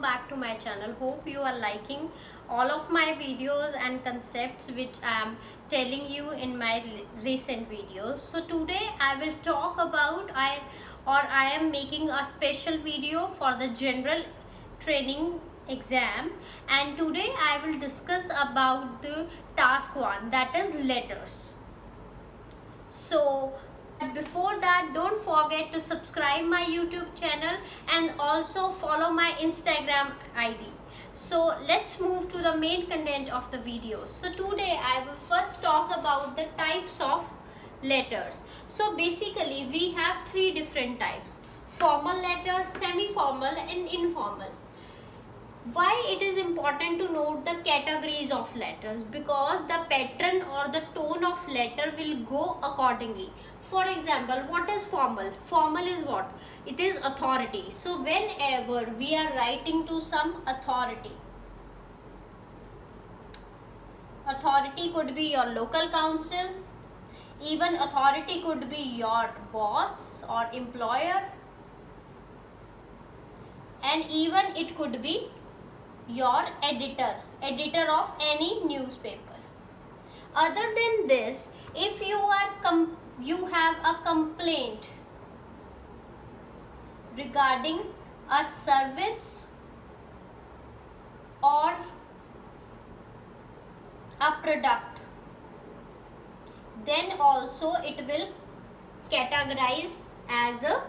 Back to my channel. Hope you are liking all of my videos and concepts which I am telling you in my recent videos. So today I will talk about I am making a special video for the general training exam, and today I will discuss about the task 1, that is letters. So before that, don't forget to subscribe my YouTube channel and also follow my Instagram ID. So let's move to the main content of the video. So today I will first talk about the types of letters. So basically we have three different types: formal letters, semi-formal and informal. Why it is important to note the categories of letters? Because the pattern or the tone of letter will go accordingly. For example, what is formal? Formal is what? It is authority. So whenever we are writing to some authority could be your local council, even authority could be your boss or employer, and even it could be your editor of any newspaper. Other than this, if you have a complaint regarding a service or a product, then also it will categorize as a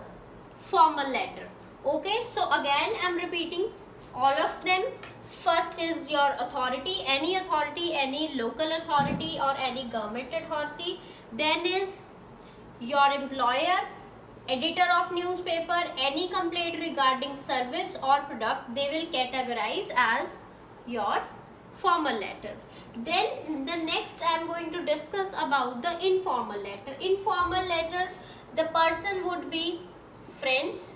formal letter. Okay, so again I'm repeating all of them. First is your authority, any local authority or any government authority. Then is your employer, editor of newspaper, any complaint regarding service or product, they will categorize as your formal letter. Then the next I am going to discuss about the informal letter. Informal letter, the person would be friends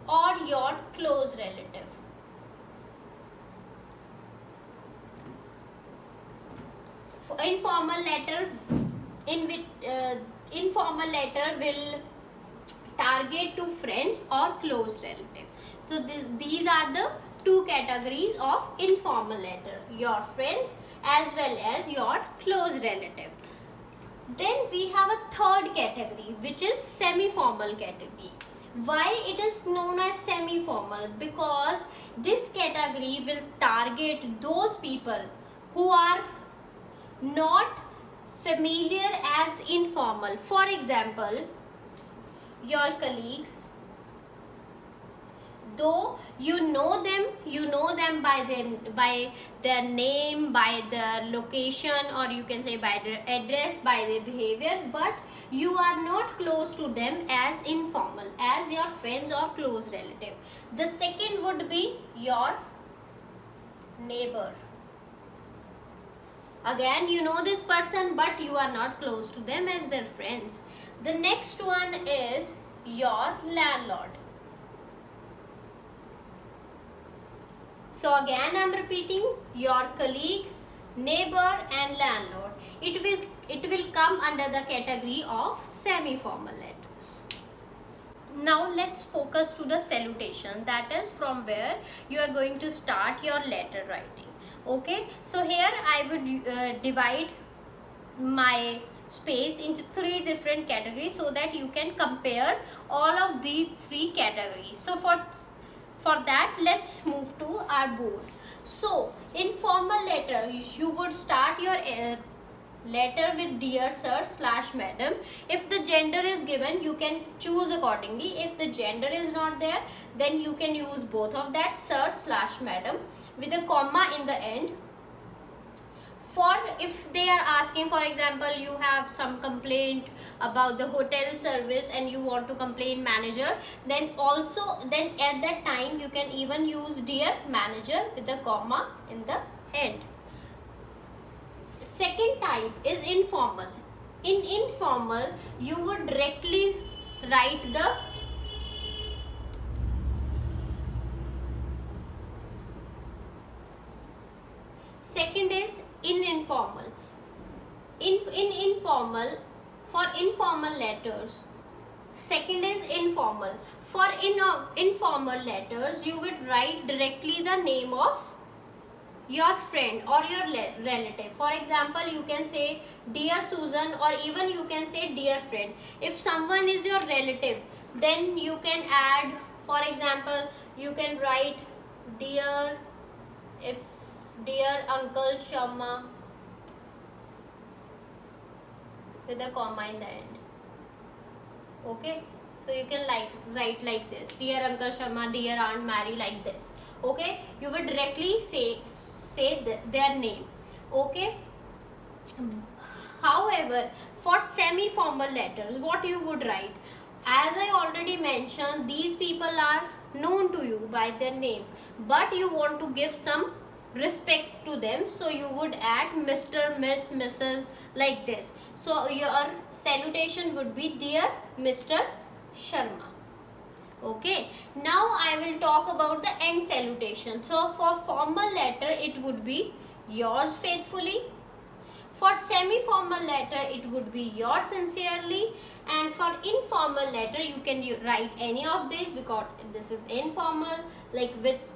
or your close relative. Informal letter informal letter will target to friends or close relative. So these are the two categories of informal letter: your friends as well as your close relative. Then we have a third category, which is semi-formal category. Why it is known as semi-formal? Because this category will target those people who are not familiar as informal. For example, your colleagues, though you know them by their name, by their location, or you can say by their address, by their behavior, but you are not close to them as informal, as your friends or close relative. The second would be your neighbor. Again, you know this person, but you are not close to them as their friends. The next one is your landlord. So again I am repeating: your colleague, neighbor and landlord. It will come under the category of semi-formal letters. Now let's focus to the salutation, that is from where you are going to start your letter writing. Okay, so here I would divide my space into three different categories so that you can compare all of these three categories. So for that, let's move to our board. So in formal letter, you would start your letter with dear sir / madam. If the gender is given, you can choose accordingly. If the gender is not there, then you can use both of that, sir / madam, with a comma in the end. For if they are asking, for example, you have some complaint about the hotel service and you want to complain manager, then at that time you can even use dear manager with a comma in the end. Second type is informal. In informal, you would directly write the second is in informal. In informal, for informal letters, second is informal. For informal letters, you would write directly the name of your friend or your relative. For example, you can say dear Susan, or even you can say dear friend. If someone is your relative, then you can add, for example, you can write dear Uncle Sharma with a comma in the end. Okay, so you can write like this, dear Uncle Sharma, dear Aunt Mary, like this. Okay, you will directly say their name. Okay. However, for semi-formal letters, what you would write? As I already mentioned, these people are known to you by their name, but you want to give some respect to them, so you would add Mr., Miss, Mrs. like this. So your salutation would be dear Mr. Sharma. Okay, now I will talk about the end salutation. So for formal letter, it would be yours faithfully. For semi-formal letter, it would be yours sincerely. And for informal letter, you can write any of these, because this is informal, like with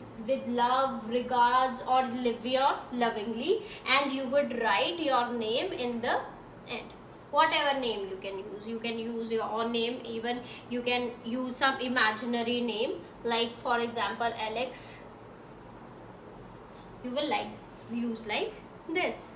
love, regards, or live your lovingly. And you would write your name in the end. Whatever name you can use your own name. Even you can use some imaginary name, like for example Alex. You will use like this.